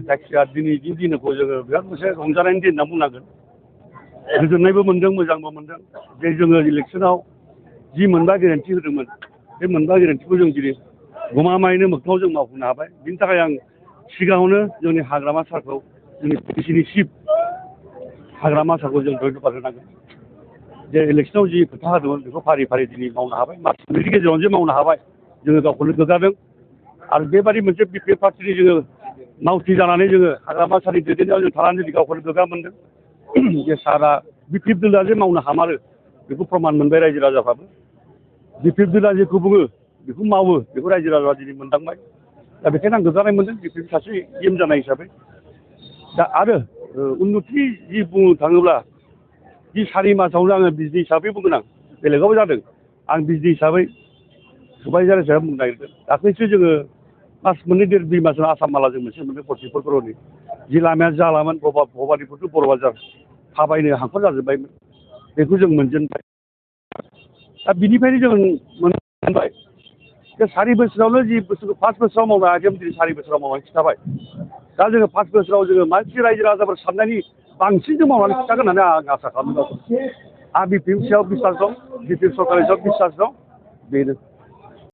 जायखिजाया दिनैनि दिनखौ जोङो बिराद मोनसे रंजानायनि दिन होनना बुंनांगोन गोजोननायबो मोनदों मोजांबो मोनदों जे जोङो इलेक्सनाव जि मोनबा गेरेन्टि होदोंमोन बे मोनबा गेरेन्टिखौ जों दिनै गमामायैनो मोगथाङाव जों मावफुंनो हाबाय बिनि थाखाय आं सिगाङावनो जोंनि हाग्रामा सारखौ जोंनि पिसिनि चिफ हाग्रामा सारखौ जों धन्यबाद होनांगोन जे इलेक्सनाव जि खोथा होदोंमोन बेखौ फारि फारि दिनै मावनो हाबाय मास मोननैनि गेजेरावनो जे मावनो हाबाय जोङो गावखौनो गोग्गादों आरो बेबादि मोनसे बिपिएफ पार्टिनि जोङो मावथि जानानै जोङो हाग्रामा सारनि दैदेननायाव जों थानानै गावखौनो गोग्गा मोनदों जे सारा बिपिएफ दोला जे मावनो हामारो बेखौ प्रमान मोनबाय रायजो राजाफ्राबो बिपिएफ दोला जेखौ बुङो बेखौ मावो बेखौ रायजो राजाफ्रा दिनै मोनदांबाय दा बेखायनो आं गोग्गानाय मोनदों बिपिएफ सासे एम जानाय हिसाबै दा आरो उन्नति जि बुंनो थाङोब्ला जि 4 मासावनो आङो बिजनि हिसाबै बुंगोन आं बेलेगावबो जादों आं बिजनि हिसाबै सुबाइजार हिसाबै बुंनो नागिरदों दाख्लैसो जोङो मास मोननै देर 2 मासआव आसाम माला जों मोनसे मोनदों 44 करोड़नि जि लामाया जालामोन भबानिपुर टु बर' बाजार थाबायनो हाखर जाजोब्बायमोन बेखौ जों मोनजेनबाय दा बिनिफ्रायनो जों मोनबाय बे 4 बोसोरावनो जि बुस्थुखौ 5 बोसोराव मावनो हायाखैमोन दिनै 4 बोसोराव मावनानै खिन्थाबाय दा जोङो 5 बोसोराव जोङो मानसि रायजो राजाफोर साननायनि बांसिन जों मावनानै खिन्थागोन होननानै आं आसा खालामदों आंहा बिपिएफ सायाव बिसास दं बिपिएफ सरकारनि सायाव बिसास दं बेनो